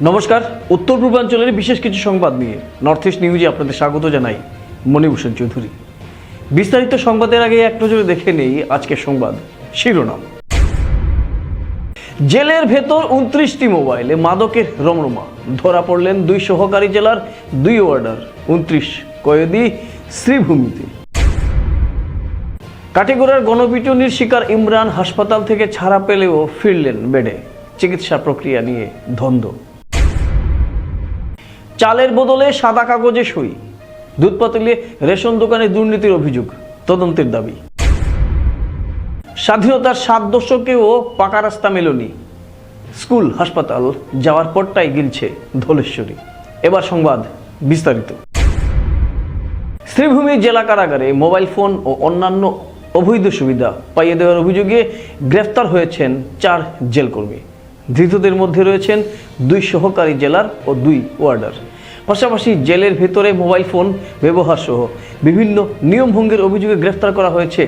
নমস্কার, উত্তর পূর্বাঞ্চলের বিশেষ কিছু সংবাদ নিয়ে নর্থ ইস্ট নিউজে আপনাদের স্বাগত জানাই। মণিভূষণ চৌধুরী। বিস্তারিত সংবাদের আগে এক নজরে দেখে নেই আজকের সংবাদ শিরোনাম। জেলের ভেতর 29টি মোবাইলে মাদকের রমরমা। ধরা পড়লেন 2 সহকারী জেলার 2 ওয়ার্ডার। 29 কয়েদি শ্রীভূমিতে। কাটিগড়ার গণপিটুনির শিকার ইমরান হাসপাতাল থেকে ছাড়া পেলেও ফিরলেন বেডে। চিকিৎসা প্রক্রিয়া নিয়ে ধন্দ। চালের বদলে সাদা কাগজে সই। দুধ পাতিলে রেশন দোকানে দুর্নীতির অভিযোগ, তদন্তের দাবি। স্বাধীনতার 7 দশকেও পাকা রাস্তা মেলেনি। স্কুল হাসপাতাল যাওয়ার পরটাই গিলছে ধলেশ্বরী। এবার সংবাদ বিস্তারিত। শ্রীভূমি জেলা কারাগারে মোবাইল ফোন ও অন্যান্য অবৈধ সুবিধা পাইয়ে দেওয়ার অভিযোগে গ্রেফতার হয়েছেন 4 জেলকর্মী। ধৃতদের মধ্যে রয়েছেন 2 সহকারী জেলার ও 2 ওয়ার্ডার। পাশাপাশি জেলের ভেতরে মোবাইল ফোন ব্যবহার সহ বিভিন্ন নিয়মভঙ্গের অভিযোগে গ্রেফতার করা হয়েছে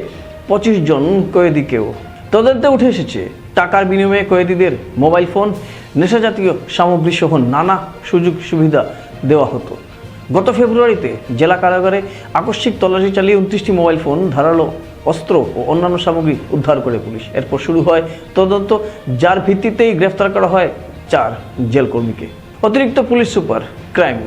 25 জন কয়েদিকেও। তদন্তে উঠে এসেছে টাকার বিনিময়ে কয়েদিদের মোবাইল ফোন, নেশাজাতীয় সামগ্রী সহ নানা সুযোগ সুবিধা দেওয়া হতো। গত ফেব্রুয়ারিতে জেলা কারাগারে আকস্মিক তল্লাশি চালিয়ে 29টি মোবাইল ফোন, ধারালো অস্ত্র ও অন্যান্য সামগ্রী উদ্ধার করে পুলিশ। এরপর শুরু হয় তদন্ত, যার ভিত্তিতেই গ্রেফতার করা হয় 4 জেলকর্মীকে। অতিরিক্ত police super crime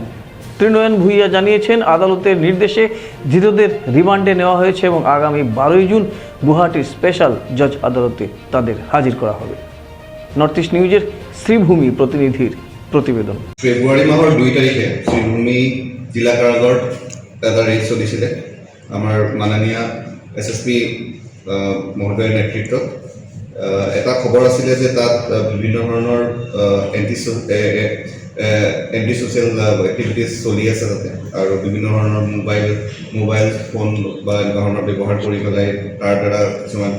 Trinayan Bhuiyan জানিয়েছেন, আদালতের নির্দেশে ধৃতদের রিমান্ডে নেওয়া হয়েছে এবং আগামী 12 জুন গুয়াহাটির স্পেশাল জজ আদালতে তাদের হাজির করা হবে। নর্থ ইস্ট নিউজের শ্রীভূমি প্রতিনিধির প্ৰতিবেদন। ফেব্ৰুৱাৰী মাহৰ 2 তাৰিখে শ্ৰীভূমি জিলা কাৰাগাৰত এটা ৰেড চলিছিলে। আমাৰ মাননীয় SSP মহোদয়ৰ নেতৃত্বত এটা খবৰ আছিলে যে তাত বিভিন্ন ধৰণৰ এণ্টি ছ'চিয়েল এক্টিভিটিজ চলি আছে তাতে, আৰু বিভিন্ন ধৰণৰ মোবাইল ফোন বা এনেকুৱা ধৰণৰ ব্যৱহাৰ কৰি পেলাই তাৰ দ্বাৰা কিছুমান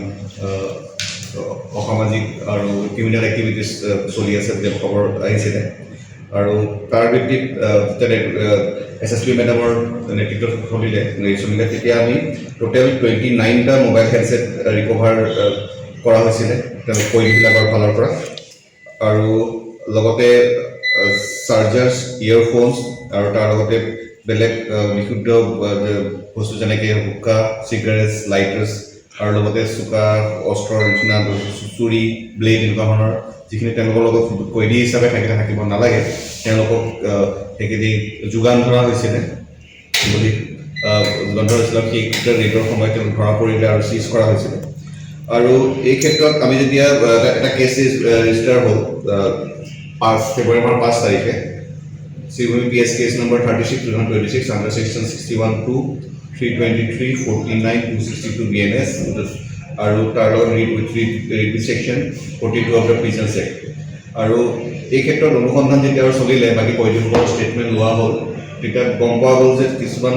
অসামাজিক আৰু ক্ৰিমিনেল এক্টিভিটিজ চলি আছে বুলি খবৰ আহিছিলে। আৰু তাৰ ভিত্তিত SSP মেডামৰ নেতৃত্বত চলিলে তেতিয়া আমি টোটেল 29টা মোবাইল হেণ্ডছেট ৰিকভাৰ কৰা হৈছিলে কয়েদীবিলাকৰ ফালৰ পৰা, আৰু লগতে চাৰ্জাৰ্ছ, ইয়েৰফোনছ আৰু তাৰ লগতে বেলেগ বিশুদ্ধ বস্তু যেনেকৈ হুক্কা, চিগাৰেটছ, লাইটাৰ্ছ, আৰু লগতে চোকা অস্ত্ৰৰ নিচিনা চুৰি, ব্লেড এনেকুৱা ধৰণৰ যিখিনি তেওঁলোকৰ লগত কয়দী হিচাপে থাকিব নালাগে তেওঁলোকক সেইখিনি যোগান ধৰা হৈছিলে বুলি যোগান ধৰা হৈছিলে। সেই ৰেডৰ সময়ত তেওঁলোক ধৰা পৰিলে আৰু চিজ কৰা হৈছিলে। আৰু এই ক্ষেত্ৰত আমি যেতিয়া এটা কেছ ৰেজিষ্টাৰ হ'ল ফেব্ৰুৱাৰী মাহৰ 5 তাৰিখে Sribhumi PS case number 36/2026 under section 61(2), 323, 49, 262 BNS আৰু তাৰ লগত repeat section 42 of the Prisons Act. আৰু এই ক্ষেত্ৰত অনুসন্ধান যেতিয়া আৰু চলিলে, বাকী কয়দীসকলৰ ষ্টেটমেণ্ট লোৱা হ'ল, তেতিয়া গম পোৱা গ'ল যে কিছুমান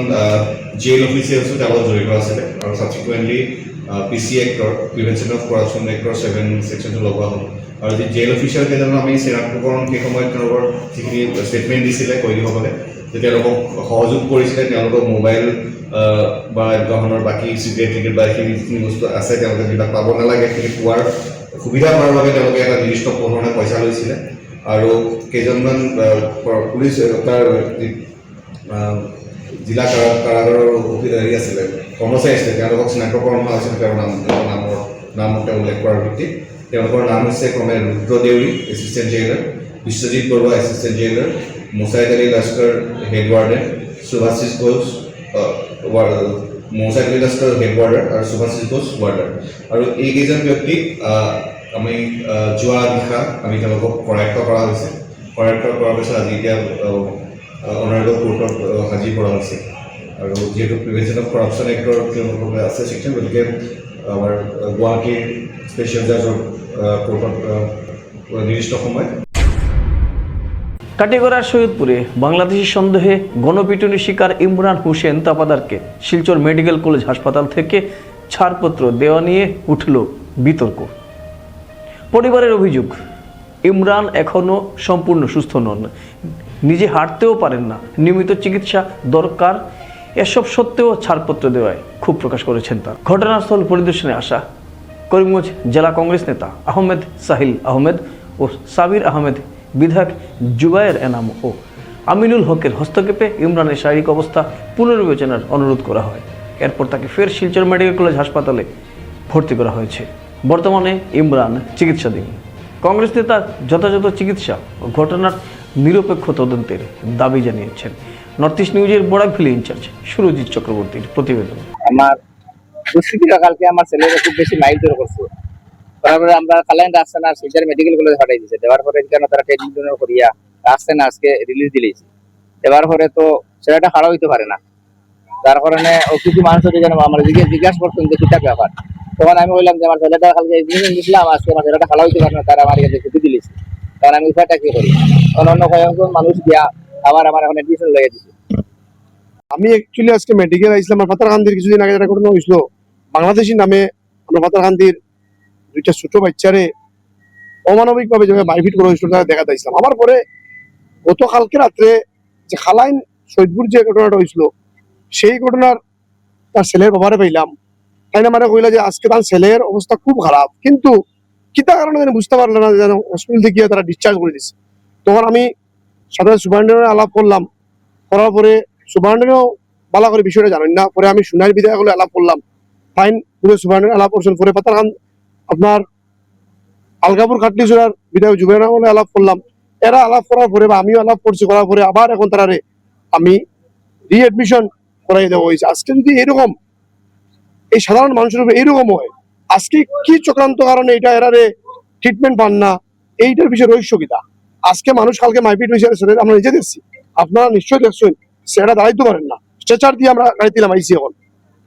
জেইল অফিচিয়েলছো তাৰ লগত জড়িত আছিলে। আৰু ছাবচিকুৱেণ্টলি PC এক্টৰ, প্ৰিভেনশ্যন অফ কৰাপশ্যন এক্টৰ 7 ছেকশ্যনটো লগোৱা হ'ল। আৰু যি জেইল অফিচাৰ কেইজনক আমি চিনাক্তকৰণ সেই সময়ত তেওঁলোকৰ যিখিনি ষ্টেটমেণ্ট দিছিলে কয়দীসকলে, যে তেওঁলোকক সহযোগ কৰিছিলে, তেওঁলোকৰ মোবাইল বা এনেকুৱা ধৰণৰ বাকী চিগাৰেট বা এইখিনি যিখিনি বস্তু আছে তেওঁলোকে যিবিলাক পাব নালাগে সেইখিনি পোৱাৰ সুবিধা হোৱাৰ বাবে তেওঁলোকে এটা নিৰ্দিষ্ট পৰিমাণে পইচা লৈছিলে। আৰু কেইজনমান পুলিচ তাৰ জিলা কাৰাগাৰৰ হেৰি আছিলে, কৰ্মচাৰী আছিলে, তেওঁলোকক চিনাক্তকৰণ হোৱা হৈছিলে। তেওঁৰ নাম উল্লেখ কৰাৰ ভিত্তিত তেওঁলোকৰ নাম হৈছে ক্ৰমে Rudra Deori, assistant jailer; Biswajit Baruah, assistant jailer; Mosaid Ali Laskar, head warden; Subhashish Ghosh, Mosaid Ali Laskar head warder আৰু সুভাশিষ ঘোষ ৱাৰ্ডাৰ। আৰু এইকেইজন ব্যক্তিক আমি যোৱা নিশা আমি তেওঁলোকক কৰায়ত্ব কৰা হৈছে। কৰায়ত্ব কৰাৰ পিছত আজি এতিয়া অনাৰেবল কোৰ্টত হাজিৰ কৰা হৈছে। আৰু যিহেতু প্ৰিভেনশ্যন অফ কৰাপশ্যন এক্টৰ তেওঁলোকৰ আছে ছেকশ্যন, গতিকে আমাৰ গুৱাহাটীৰ স্পেচিয়েল জাজৰ কোৰ্টত নিৰ্দিষ্ট সময়। কাটিগড়ার সৈয়দপুরে বাংলাদেশি সন্দেহে গণপিটুনির শিকার ইমরান হোসেন তাপাদারকে শিলচর মেডিকেল কলেজ হাসপাতাল থেকে ছাড়পত্র দেওয়া নিয়ে উঠল বিতর্ক। পরিবারের অভিযোগ, ইমরান এখনও সম্পূর্ণ সুস্থ নন, নিজে হাঁটতেও পারেন না, নিয়মিত চিকিৎসা দরকার। এসব সত্ত্বেও ছাড়পত্র দেওয়ায় ক্ষোভ প্রকাশ করেছেন তার। ঘটনাস্থল পরিদর্শনে আসা করিমগঞ্জ জেলা কংগ্রেস নেতা আহমেদ সাহিল আহমেদ ও সাবির আহমেদ বিধায়ক জুবায়ের এনাম ও আমিনুল হকের হস্তক্ষেপে ইমরানের শারীরিক অবস্থা পুনর্বিবেচনার অনুরোধ করা হয়। এরপর তাকে ফের শিলচর মেডিকেল কলেজ হাসপাতালে ভর্তি করা হয়েছে। বর্তমানে ইমরান চিকিৎসাধীন। কংগ্রেস নেতা যথাযথ চিকিৎসা ও ঘটনার নিরপেক্ষ তদন্তের দাবি জানিয়েছেন। নর্থ ইস্ট নিউজের বরাকভ্যালি ইনচার্জ সুরজিৎ চক্রবর্তীর প্রতিবেদন। আমার দুষ্কৃতীরা কালকে আমার ছেলেকে খুব বেশি মাইল করছে। তারপরে আমরা কালাইন আসছে না, শিলচর মেডিকেল কলেজ পাঠাই দিয়েছে। দেওয়ার পরে কেন তারা ট্রিটমেন্ট করিয়া আসছে না, আজকে রিলিজ দিলেছে। দেওয়ার পরে তো ছেলেটা খারাপ হইতে পারে না, যার কারণে ও কিছু মানুষ আমার জিজ্ঞাসা করছেন যে কিতাব ব্যাপার। তখন আমি বললাম যে আমার ছেলেটা কালকে দিয়েছিলাম, আজকে আমার ছেলেটা খারাপ হইতে পারে না, তারা আমার কাছে ছুটি দিলেছে। কারণ আমি উপায়টা কি করি, অন্য কয়েকজন মানুষ গিয়া আবার আমার এখন এডমিশন লেগে দিচ্ছে। আমি অ্যাকচুয়ালি আজকে মেডিকেল আইছিলাম। আমার পাতারকান্দির কিছুদিন আগে যেটা ঘটনা হয়েছিল, বাংলাদেশি নামে আমরা পাতারকান্দির দুইটা ছোট বাচ্চারে অমানবিক ভাবে যেভাবে মারপিট করা হয়েছিল তারা দেখা দিয়েছিলাম। আমার পরে গতকালকে রাত্রে যে খালাইন সৈদপুর যে ঘটনাটা হয়েছিল, সেই ঘটনার তার ছেলের বাবারে পাইলাম। তাই না মানে কইলা যে আজকে তার ছেলের অবস্থা খুব খারাপ, কিন্তু কিতা কারণে যেন বুঝতে পারলো না, যেন হসপিটাল থেকে তারা ডিসচার্জ করে দিচ্ছে। তখন আমি সাধারণ সুপারিনটেন্ডেন্ট আলাপ করলাম, করার পরে সুপারিনটেন্ডেন্টও ভালো করে বিষয়টা জানেন না। পরে আমি সুনাই বিধায়ক হলে আলাপ করলাম, ফাইন পুরো সুপারিনটেন্ডেন্ট আলাপ করছেন। পরে পাতারখান আপনার আলগাপুর খাটলিচুরার বিধায়ক জুবেনা হলে আলাপ করলাম। এরা আলাপ করার পরে বা আমিও আলাপ করছি, করার পরে আবার এখন তারারে আমি রিএডমিশন করাই দেওয়া হয়েছে। আজকে যদি এরকম এই সাধারণ মানুষের উপরে এইরকম হয়, আজকে কি চক্রান্ত কারণে এটা এরারে ট্রিটমেন্ট পান না, এইটার বিষয়ে রহস্য কিতা। আজকে মানুষ কালকে মারপিট হয়েছে, আমরা নিজে দেখছি, আপনারা নিশ্চয়ই দেখছেন। সেটা দাঁড়াইতে পারেন না, স্ট্রেচার দিয়ে আমরা গাড়ি দিলাম আইসি। এখন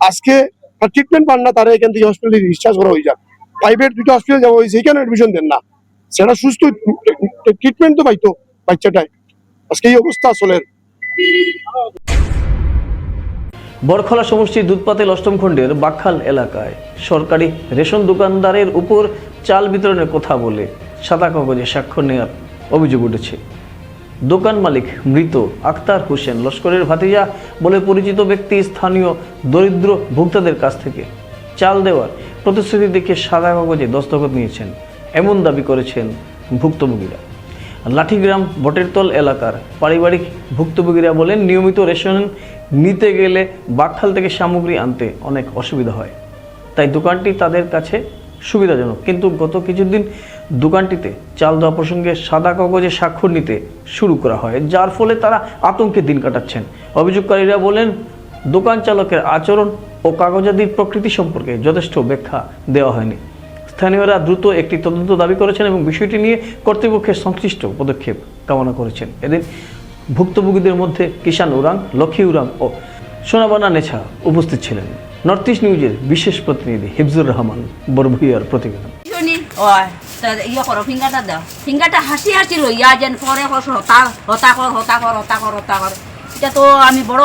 আজকে তার ট্রিটমেন্ট পান না, তারা এখান থেকে হসপিটালে ডিসচার্জ করা হয়ে যাক। প্রাইভেট দুটো হসপিটাল যাওয়া হয়েছে, এখানে এডমিশন দেন না। সেটা সুস্থ ট্রিটমেন্ট তো পাইতো বাচ্চাটায়। আজকে এই অবস্থা আসলে। বরখলা সমষ্টির দুধপাতিল অষ্টম খণ্ডের বাকখাল এলাকায় সরকারি রেশন দোকানদারের উপর চাল বিতরণের কথা বলে সাদা কাগজে স্বাক্ষর নেওয়ার অভিযোগ উঠেছে। দোকান মালিক মৃত আক্তার হোসেন লস্করের ভাতিজা বলে পরিচিত ব্যক্তি স্থানীয় দরিদ্র ভোক্তাদের কাছ থেকে চাল দেওয়ার প্রতিশ্রুতি দেখে সাদা কাগজে দস্তখত নিয়েছেন, এমন দাবি করেছেন ভুক্তভোগীরা। লাঠিগ্রাম বটেরতল এলাকার পারিবারিক ভুক্তভোগীরা বলেন, নিয়মিত রেশন নিতে গেলে বাকখাল থেকে সামগ্রী আনতে অনেক অসুবিধা হয়, তাই দোকানটি তাদের কাছে সুবিধাজনক। কিন্তু গত কিছুদিন দোকানটিতে চাল দেওয়া প্রসঙ্গে সাদা কাগজে স্বাক্ষর নিতে শুরু করা হয়, যার ফলে তারা আতঙ্কে দিন কাটাচ্ছেন। অভিযোগকারীরা বলেন, দোকান চালকের আচরণ ও কাগজাদির প্রকৃতি সম্পর্কে যথেষ্ট ব্যাখ্যা দেওয়া হয়নি। স্থানীয়রা দ্রুত একটি তদন্ত দাবি করেছেন এবং বিষয়টি নিয়ে কর্তৃপক্ষের সংশ্লিষ্ট পদক্ষেপ কামনা করেছেন। এদিন ভুক্তভোগীদের মধ্যে কিষান উরাং, লক্ষ্মী উরাং ও সোনাবানা নেছা উপস্থিত ছিলেন। নর্থ ইস্ট নিউজের বিশেষ প্রতিনিধি হিফজুর রহমান বরভুইয়ার প্রতিবেদন। ফিঙ্গারটা দাও, ফিঙ্গারটা হাসি হাসি লইয়া যেন পরে হতা কর। এটা তো আমি বড়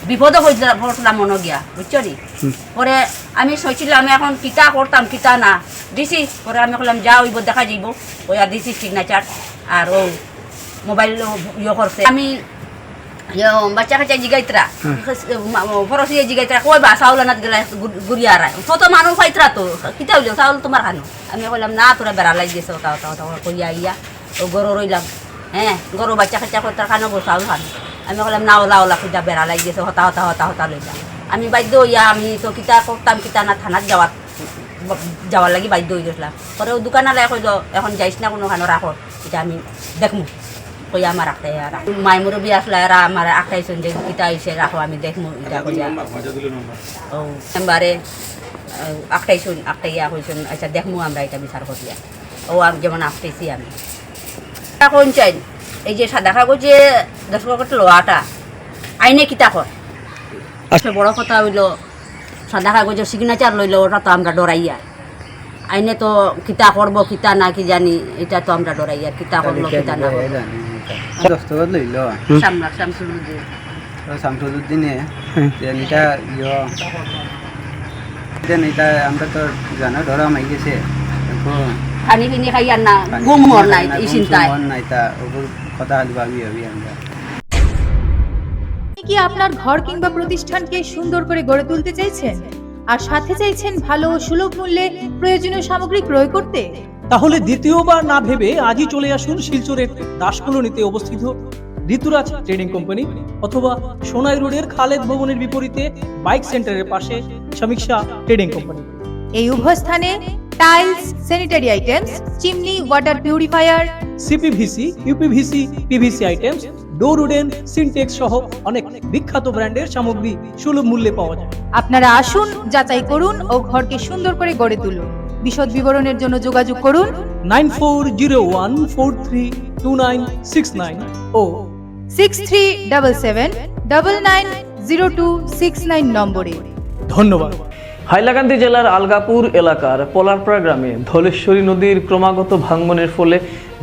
বিপদে পড়লাম মনে গিয়া, বুঝছো নি। পরে আমি চাইছিলাম আমি এখন কিতা করতাম কিতা না দিছি। পরে আমি বললাম যা ওইব দেখা যাইব, ওই আর দিছি সিগনেচার আর ও মোবাইল ইয়ে করছে। আমি বাচ্চা কাচ্চা জিগাইতরা ফরসি জিগাইতরা কই বা চাউল আনাত গেলা গুড়িয়া রায় কত মানুষ পাইতরা তো কিতা হইল চাউল তোমার খানো। আমি বললাম না তোরা বেড়া লাই দিয়েছে ওটা কইয়া ইয়া ও গরু রইলাম। হ্যাঁ গরু বাচ্চা কাচ্চা করতে খানো গরু চাউল খানো। আমি বললাম না ওলা কিতা বেড়া লাই দিয়েছে হতা লইলাম। আমি বাধ্য হইয়া আমি তো কিতা করতাম কিতা না থানাত যাওয়ার লাগি বাধ্য হয়ে গেছিলাম। পরে ও দোকানালায় কইল এখন যাইস না কোনো খানো রাখো, এটা আমি দেখমু কইয়া আমার আঁকটাই মাই মুরব্বী আসলে এরা আমার আঁকটাইছেন যে কিতা হয়েছে রাখো আমি দেখমু এটা কইয়া ও মেম্বারে আঁকটাইয়া হয়েছেন। আচ্ছা দেখমু আমরা এটা বিচার করিয়া ও আমি যেমন আঁকটাইছি আমি এখন চাই এই যে সাদা কাগজে 10 টাকা লোয়াটা আইনে কিতা কর। বড় কথা হইল সাদা কাগজের সিগনেচার লইল, ওটা তো আমরা ডরাইয়া। আইনে তো কিতা করবো কিতা না কি জানি, এটা তো আমরা ডরাইয়া কিতা করবো কিতা না। দস্তখত লইল শামসুদ্দিনে আমরা তো জানো ধরা মাই গেছে খানি কিনি খাই আর না গুম হর নাই এই চিন্তায় নাই তা ওপর কথা হলি ভাবি আমরা। কি আপনার ঘর কিংবা প্রতিষ্ঠানকে সুন্দর করে গড়ে তুলতে চাইছেন আর সাথে চাইছেন ভালো ও সুলভ মূল্যে প্রয়োজনীয় সামগ্রী ক্রয় করতে? তাহলে দ্বিতীয়বার না ভেবে আজই চলে আসুন শিলচরের দাস কলোনিতে অবস্থিত ঋতুরাজ ট্রেডিং কোম্পানি অথবা সোনাই রোডের খালেদ ভবনের বিপরীতে বাইক সেন্টারের পাশে সমীক্ষা ট্রেডিং কোম্পানি। এই উভয় স্থানে tiles, sanitary items, chimney, water purifier, CPVC, uPVC, PVC items, ডোর উডেন, সিনটেক্স সহ অনেক বিখ্যাত ব্র্যান্ডের সামগ্রী সুলভ মূল্যে পাওয়া যায়। আপনারা আসুন, যাচাই করুন ও ঘরকে সুন্দর করে গড়ে তুলুন। বিশদ বিবরণের জন্য যোগাযোগ করুন 9401432969 ও 6377990269 নম্বরে। ধন্যবাদ। হাইলাকান্দি জেলার আলগাপুর এলাকার পলারপাড়া গ্রামে ধলেশ্বরী নদীর ক্রমাগত ভাঙ্গনের ফলে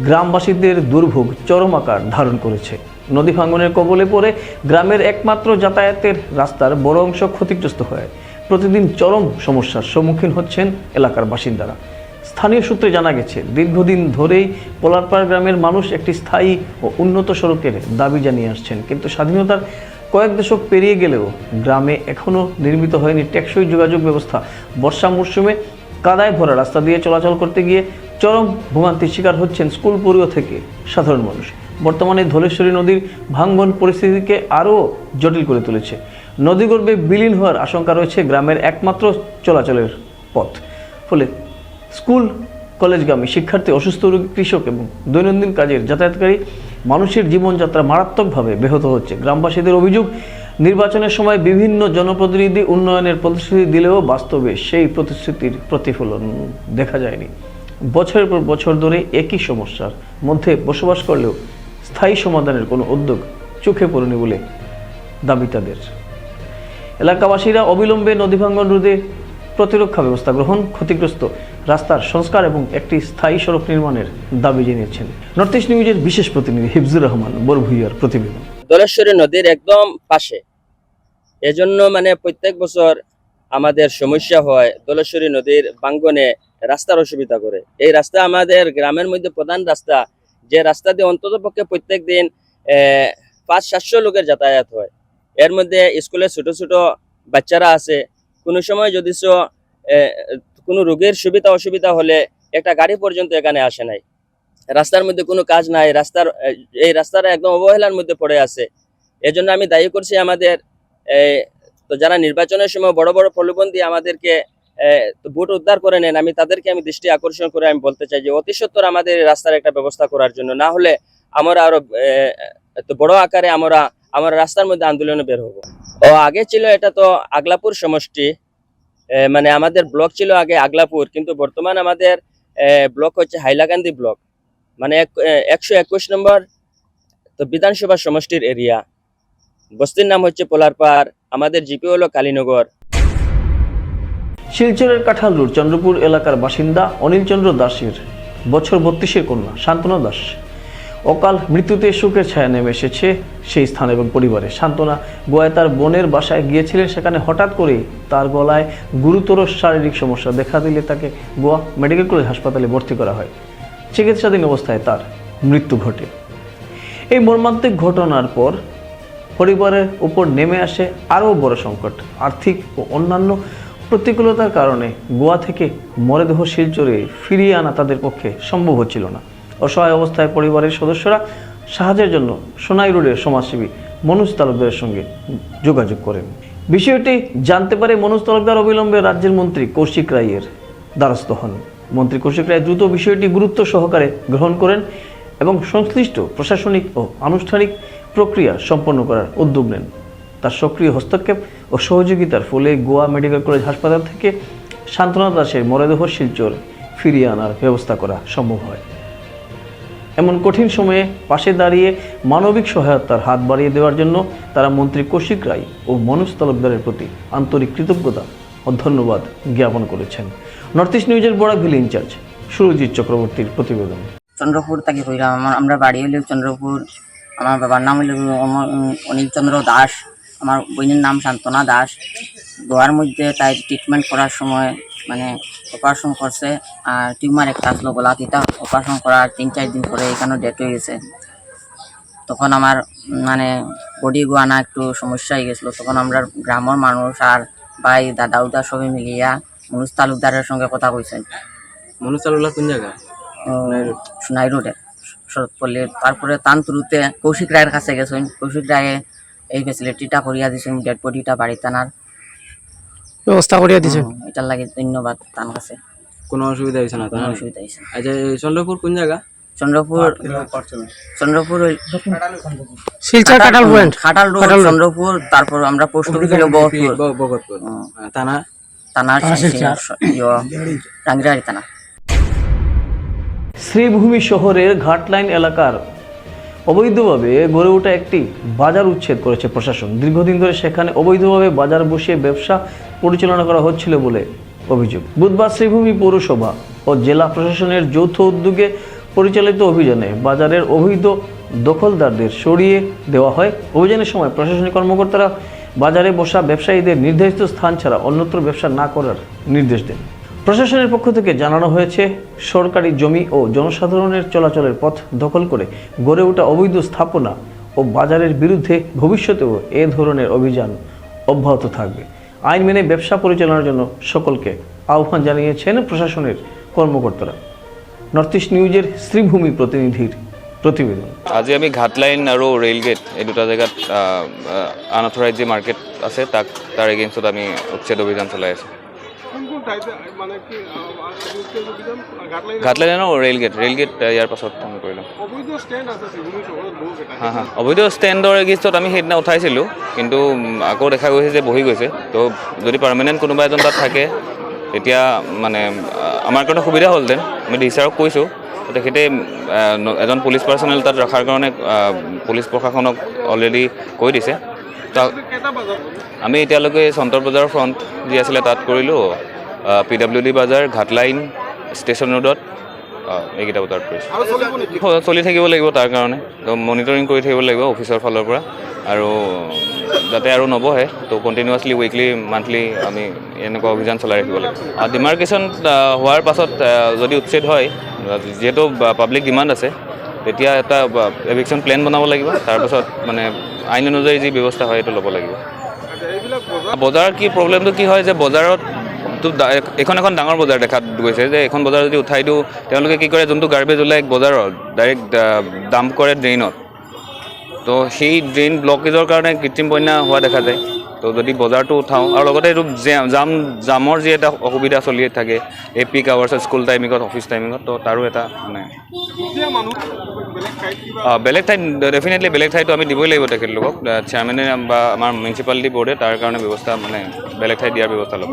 গ্রামবাসীদের দুর্ভোগ চরম আকার ধারণ করেছে। নদী ভাঙ্গনের কবলে পড়ে গ্রামের একমাত্র যাতায়াতের রাস্তার বড় অংশ ক্ষতিগ্রস্ত হয়। প্রতিদিন চরম সমস্যার সম্মুখীন হচ্ছেন এলাকার বাসিন্দারা। স্থানীয় সূত্রে জানা গেছে, দীর্ঘদিন ধরেই পলারপাড়া গ্রামের মানুষ একটি স্থায়ী ও উন্নত সড়কের দাবি জানিয়ে আসছেন, কিন্তু স্বাধীনতার কয়েক দশক পেরিয়ে গেলেও গ্রামে এখনও নির্মিত হয়নি টেকসই যোগাযোগ ব্যবস্থা। বর্ষা মরশুমে কাদায় ভরা রাস্তা দিয়ে চলাচল করতে গিয়ে চরম ভোগান্তির শিকার হচ্ছেন স্কুল পড়ুয়া থেকে সাধারণ মানুষ। বর্তমানে ধলেশ্বরী নদীর ভাঙ্গন পরিস্থিতিকে আরও জটিল করে তুলেছে। নদীগর্ভে বিলীন হওয়ার আশঙ্কা রয়েছে গ্রামের একমাত্র চলাচলের পথ। ফলে স্কুল কলেজগামী শিক্ষার্থী, অসুস্থ রোগী, কৃষক এবং দৈনন্দিন কাজের যাতায়াতকারী মানুষের জীবনযাত্রা মারাত্মকভাবে ব্যাহত হচ্ছে। গ্রামবাসীদের অভিযোগ, নির্বাচনের সময় বিভিন্ন জনপ্রতিনিধি উন্নয়নের প্রতিশ্রুতি দিলেও বাস্তবে সেই প্রতিশ্রুতির প্রতিফলন দেখা যায়নি। বছরের পর বছর ধরে একই সমস্যার মধ্যে বসবাস করলেও স্থায়ী সমাধানের কোনো উদ্যোগ চোখে পড়েনি বলে দাবি তাদের। এলাকাবাসীরা অবিলম্বে নদী ভাঙ্গন রোধে প্রতিরক্ষা ব্যবস্থা গ্রহণ, ক্ষতিগ্রস্ত রাস্তার সংস্কার এবং একটি স্থায়ী সড়ক নির্মাণের দাবি জানিয়েছেন। নর্থ ইস্ট নিউজের বিশেষ প্রতিনিধি হিফজুর রহমান বড়ভূইয়ার প্রতিবেদন। ধলেশ্বরী নদীর একদম পাশে, এজন্য প্রত্যেক বছর আমাদের সমস্যা হয়। ধলেশ্বরী নদীর ভাঙ্গনে রাস্তার অসুবিধা করে। এই রাস্তা আমাদের গ্রামের মধ্যে প্রধান রাস্তা, যে রাস্তা দিয়ে অন্তত পক্ষে প্রত্যেক দিন 500-700 লোকের যাতায়াত হয়। এর মধ্যে স্কুলে ছোট ছোট বাচ্চারা আছে। কোনো সময় যদি কোনো রোগীর সুবিধা অসুবিধা হলে একটা গাড়ি পর্যন্ত এখানে আসে নাই। রাস্তার মধ্যে কোনো কাজ নাই, এই রাস্তাটা একদম অবহেলার মধ্যে পড়ে আছে। এজন্য আমি দায়ী করছি আমাদের তো যারা নির্বাচনের সময় বড় বড় প্রলোভন দিয়ে আমাদেরকে ভোট উদ্ধার করে নেন, তাদেরকে দৃষ্টি আকর্ষণ করে আমি বলতে চাই যে অতি সত্বর আমাদের রাস্তার একটা ব্যবস্থা করার জন্য, না হলে আমরা আরো বড় আকারে আমরা রাস্তার মধ্যে আন্দোলনে বের হবো। আগে ছিল এটা তো আগলাপুর সমষ্টি, আমাদের ব্লক ছিল আগে আগলাপুর, কিন্তু বর্তমান আমাদের ব্লক হচ্ছে হাইলাকান্দি ব্লক, 121 নম্বর তো বিধানসভা সমষ্টির এরিয়া। বস্তির নাম হচ্ছে পলারপাড়, আমাদের জিপি হলো কালীনগর। শিলচরের কাঁঠাল রোড চন্দ্রপুর এলাকার বাসিন্দা অনিল চন্দ্র দাসের বছর 32-এর কন্যা শান্তনা দাস অকাল মৃত্যুতে শোকের ছায়া নেমে এসেছে সেই স্থান এবং পরিবারে। শান্তনা গোয়ায় তার বোনের বাসায় গিয়েছিলেন, সেখানে হঠাৎ করেই তার গলায় গুরুতর শারীরিক সমস্যা দেখা দিলে তাকে গোয়া মেডিকেল কলেজ হাসপাতালে ভর্তি করা হয়। চিকিৎসাধীন অবস্থায় তার মৃত্যু ঘটে। এই মর্মান্তিক ঘটনার পর পরিবারের উপর নেমে আসে আরও বড় সংকট। আর্থিক ও অন্যান্য প্রতিকূলতার কারণে গোয়া থেকে মরদেহ শিলচরে ফিরিয়ে আনা তাদের পক্ষে সম্ভব হচ্ছিল না। অসহায় অবস্থায় পরিবারের সদস্যরা সাহায্যের জন্য সোনাই রোডের সমাজসেবী মনোজ তালুকদারের সঙ্গে যোগাযোগ করেন। বিষয়টি জানতে পারে মনোজ তালুকদার অবিলম্বে রাজ্যের মন্ত্রী কৌশিক রায়ের দ্বারস্থ হন। মন্ত্রী কৌশিক রায় দ্রুত বিষয়টি গুরুত্ব সহকারে গ্রহণ করেন এবং সংশ্লিষ্ট প্রশাসনিক ও আনুষ্ঠানিক প্রক্রিয়া সম্পন্ন করার উদ্যোগ নেন। তার সক্রিয় হস্তক্ষেপ ও সহযোগিতার ফলে গোয়া মেডিকেল কলেজ হাসপাতাল থেকে শান্তনা দাসের মরদেহ শিলচর ফিরিয়ে আনার ব্যবস্থা করা সম্ভব হয়। এমন কঠিন সময়ে পাশে দাঁড়িয়ে মানবিক সহায়তার হাত বাড়িয়ে দেওয়ার জন্য তারা মন্ত্রী কৌশিক রায় ও মনোজ তালুকদারের প্রতি আন্তরিক কৃতজ্ঞতা ও ধন্যবাদ জ্ঞাপন করেছেন। নর্থ ইস্ট নিউজের বরাকভ্যালি ইনচার্জ সুরজিৎ চক্রবর্তীর প্রতিবেদন। চন্দ্রপুর থেকে কইলাম, আমরা বাড়ি হইল চন্দ্রপুর। আমার বাবার নাম হইল অনিল চন্দ্র দাস, আমার বোনের নাম শান্তনা দাস। গোয়ার মধ্যে তাই ট্রিটমেন্ট করার সময় অপারেশন করছে, আর টিউমার একটা আসলো গলাতিতা। অপারেশন করার 3-4 দিন পরে এখানে ডেথ হয়ে গেছে। তখন আমার বডি গোয়ানা একটু সমস্যা হয়ে গেছিলো। তখন আমরা গ্রামের মানুষ আর ভাই দাদা উদা সবাই মিলিয়া মনোজ তালুকদারের সঙ্গে কথা কইছেন। মনোজ তালুকদার কোন জায়গা? সোনাই রোডে শরৎপল্লী, তারপরে তানতুরুতে কৌশিক রায়ের কাছে গেছেন, কৌশিক রায়ে এই ফেসিলিটিটা করিয়া দিয়েছেন, ডেড বডিটা বাড়ি টানার ব্যবস্থা করিয়া দিছে, এটার লাগে ধন্যবাদ তার কাছে। কোনো অসুবিধা হয়েছে না? কোনো অসুবিধা হয়েছে না। আচ্ছা, চন্দ্রপুর কোন জায়গা? চন্দ্রপুর ওই শিলচর কাটাল পয়েন্ট, খাটাল রোড চন্দ্রপুর, তারপর আমরা পোস্ট অফিস হলো বগতপুর থানা, থানা রাঙ্গিরাড়ি থানা। শ্রীভূমি শহরের ঘাটলাইন এলাকার অবৈধভাবে গড়ে ওঠা একটি বাজার উচ্ছেদ করেছে প্রশাসন। দীর্ঘদিন ধরে সেখানে অবৈধভাবে বাজার বসিয়ে ব্যবসা পরিচালনা করা হচ্ছিল বলে অভিযোগ। বুধবার শ্রীভূমি পৌরসভা ও জেলা প্রশাসনের যৌথ উদ্যোগে পরিচালিত অভিযানে বাজারের অবৈধ দখলদারদের সরিয়ে দেওয়া হয়। অভিযানের সময় প্রশাসনিক কর্মকর্তারা বাজারে বসা ব্যবসায়ীদের নির্ধারিত স্থান ছাড়া অন্যত্র ব্যবসা না করার নির্দেশ দেন। প্রশাসনের পক্ষ থেকে জানানো হয়েছে, সরকারি জমি ও জনসাধারণের চলাচলের পথ দখল করে গড়ে ওঠা অবৈধ স্থাপনা ও বাজারের বিরুদ্ধে ভবিষ্যতেও এ ধরনের অভিযান অব্যাহত থাকবে। আইন মেনে ব্যবসা পরিচালনার জন্য সকলকে আহ্বান জানিয়েছেন প্রশাসনের কর্মকর্তারা। নর্থ ইস্ট নিউজের শ্রীভূমি প্রতিনিধির প্ৰতিবেদন। আজি আমি ঘাটলাইন আৰু ৰেলগেট এই দুটা জেগাত আনঅথৰাইজ যি মাৰ্কেট আছে তাৰ এগেইনষ্টত আমি উচ্ছেদ অভিযান চলাই আছোঁ। ঘাটলাইন আৰু ৰেলগেট ইয়াৰ পাছত আমি কৰিলোঁ। অবৈধ ষ্টেণ্ডৰ এগেইনষ্টত আমি সেইদিনা উঠাইছিলোঁ, কিন্তু আকৌ দেখা গৈছে যে বহি গৈছে। তো যদি পাৰ্মানেণ্ট কোনোবা এজন তাত থাকে তেতিয়া মানে আমাৰ কাৰণে সুবিধা হ'লহেঁতেন। আমি ডিচাৰক কৈছোঁ, তেখেতে এজন পুলিচ পাৰ্চনেল তাত ৰখাৰ কাৰণে পুলিচ প্ৰশাসনক অলৰেডি কৈ দিছে। আমি এতিয়ালৈকে চন্তৰ বজাৰৰ ফ্ৰণ্ট যি আছিলে তাত কৰিলোঁ, PWD বাজাৰ, ঘাটলাইন, ষ্টেচন ৰোডত এইকেইটা বজাৰত কৰিছোঁ। চলি থাকিব লাগিব, তাৰ কাৰণে মনিটৰিং কৰি থাকিব লাগিব অফিচৰ ফালৰ পৰা, আৰু যাতে আৰু নবহে। তো কণ্টিনিউৱাছলি উইকলি মান্থলি আমি এনেকুৱা অভিযান চলাই ৰাখিব লাগিব। ডিমাৰ্কেশ্যন হোৱাৰ পাছত যদি উচ্ছেদ হয়, যিহেতু পাব্লিক ডিমাণ্ড আছে, তেতিয়া এটা এভিকশ্যন প্লেন বনাব লাগিব। তাৰপাছত মানে আইন অনুযায়ী যি ব্যৱস্থা হয় সেইটো ল'ব লাগিব। বজাৰ কি প্ৰব্লেমটো কি হয় যে বজাৰত এখন ডাঙৰ বজাৰ দেখা গৈছে যে এখন বজাৰ যদি উঠাই দিওঁ, তেওঁলোকে কি কৰে, যোনটো গাৰ্বেজ ওলাই বজাৰত ডাইৰেক্ট ডাম্প কৰে ড্ৰেইনত। তো সেই ড্ৰেইন ব্লকেজৰ কাৰণে কৃত্ৰিম বন্যা হোৱা দেখা যায়। তো যদি বজাৰটো উঠাওঁ, আৰু লগতে এইটো জামৰ যি এটা অসুবিধা চলি থাকে এই পিক আৱাৰ্ছত, স্কুল টাইমিঙত, অফিচ টাইমিঙত, তো তাৰো এটা মানে বেলেগ ঠাইত ডেফিনেটলি বেলেগ ঠাইতো আমি দিবই লাগিব তেখেতলোকক। চেয়াৰমেনে বা আমাৰ মিউনিচিপালিটি বৰ্ডে তাৰ কাৰণে ব্যৱস্থা মানে বেলেগ ঠাইত দিয়াৰ ব্যৱস্থা ল'ব।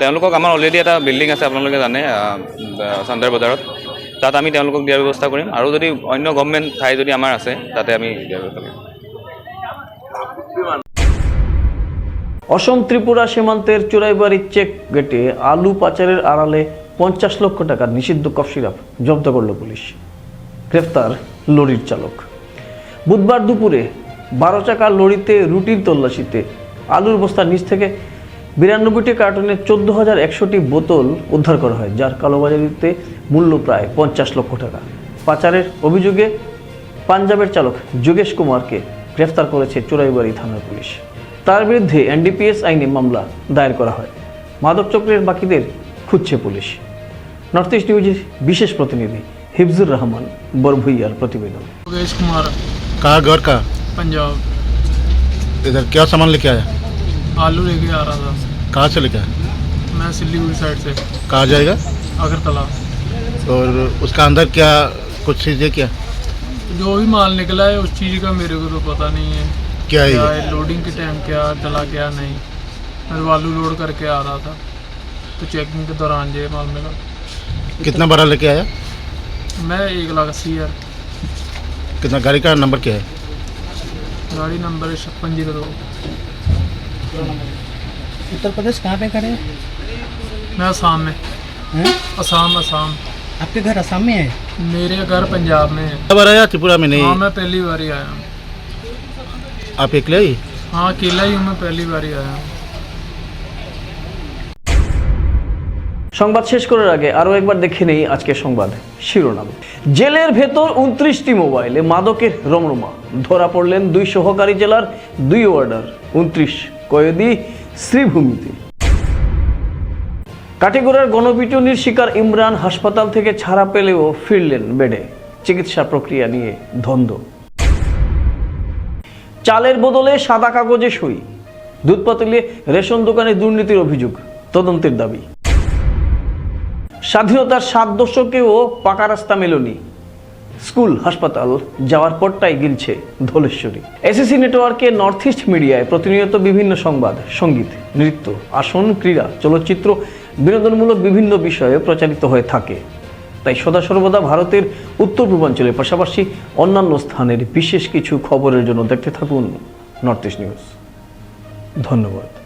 তেওঁলোকক আমাৰ অলৰেডি এটা বিল্ডিং আছে, আপোনালোকে জানে, চান্দাৰ বজাৰত, তাত আমি তেওঁলোকক দিয়াৰ ব্যৱস্থা কৰিম। আৰু যদি অন্য গভৰ্ণমেণ্ট ঠাই যদি আমাৰ আছে তাতে আমি দিয়াৰ ব্যৱস্থা কৰিম। অসম ত্রিপুরা সীমান্তের চোরাইবাড়ি চেক গেটে আলু পাচারের আড়ালে 50 লক্ষ টাকার নিষিদ্ধ কফ সিরাপ জব্দ করল পুলিশ। গ্রেফতার লরির চালক। বুধবার দুপুরে 12 চাকার লরিতে রুটির তল্লাশিতে আলুর বস্তার নিচ থেকে 92টি কার্টনে 14,100টি বোতল উদ্ধার করা হয়, যার কালোবাজারিতে মূল্য প্রায় 50 লক্ষ টাকা। পাচারের অভিযোগে পাঞ্জাবের চালক যোগেশ কুমারকে গ্রেফতার করেছে চোরাইবাড়ি থানার পুলিশ। তার বিরুদ্ধে NDPS আইনে মামলা দায়ের করা হয়। মাদক চক্রের বাকিদের খুঁজছে পুলিশ। নর্থ ইস্ট নিউজের বিশেষ প্রতিনিধি হিফজুর রহমান বরভুইয়ার प्रतिवेदन। योगेश कुमार, कहाँ घर का? पंजाब। इधर क्या सामान लेके आया? आलू लेके आ रहा था। कहाँ से लेके आया? मैं सिलीगुड़ी साइड से। कहाँ जाएगा? अगरतला। और उसका अंदर क्या कुछ चीज़ें क्या जो भी माल निकला है उस चीज़ का मेरे को तो पता नहीं है क्या है? है लोडिंग के टाइम क्या डला क्या नहीं। मैं आलू लोड करके आ रहा था, तो चेकिंग के दौरान ये माल मिला। कितना बड़ा लेके आया? मैं 1,80,000। कितना गाड़ी का नंबर क्या है? गाड़ी नंबर है 5602। उत्तर प्रदेश कहाँ पे खड़े? मैं असम में। असम। आपके घर असम में है? मेरे घर पंजाब में है। कब आया? त्रिपुरा में नहीं? हाँ, मैं पहली बार ही आया हूँ। आप अकेले ही? हाँ, अकेला ही हूँ, मैं पहली बार ही आया हूँ। সংবাদ শেষ করার আগে আরও একবার দেখে নেই আজকের সংবাদ শিরোনাম। জেলের ভেতর 29টি মোবাইলে মাদকের রমরমা। ধরা পড়লেন 2 সহকারী জেলার 2 ওয়ার্ডার। 29 কয়েদি শ্রীভূমিতে। কাটিগড়ার গণপিটুনির শিকার ইমরান হাসপাতাল থেকে ছাড়া পেলেও ফিরলেন বেডে, চিকিৎসা প্রক্রিয়া নিয়ে ধন্দ। চালের বদলে সাদা কাগজে সই, দুধ পাতিলে রেশন দোকানে দুর্নীতির অভিযোগ, তদন্তের দাবি। স্বাধীনতার 7 দশকেও পাকা রাস্তা মেলেনি, স্কুল হাসপাতাল যাওয়ার পরটাই গিলছে ধলেশ্বরী। এসএসসি নেটওয়ার্কে নর্থ ইস্ট মিডিয়ায় প্রতিনিয়ত বিভিন্ন সংবাদ, সঙ্গীত, নৃত্য, আসন, ক্রীড়া, চলচ্চিত্র, বিনোদনমূলক বিভিন্ন বিষয়ে প্রচারিত হয়ে থাকে। তাই সদা সর্বদা ভারতের উত্তর পূর্বাঞ্চলের পাশাপাশি অন্যান্য স্থানের বিশেষ কিছু খবরের জন্য দেখতে থাকুন নর্থ ইস্ট নিউজ। ধন্যবাদ।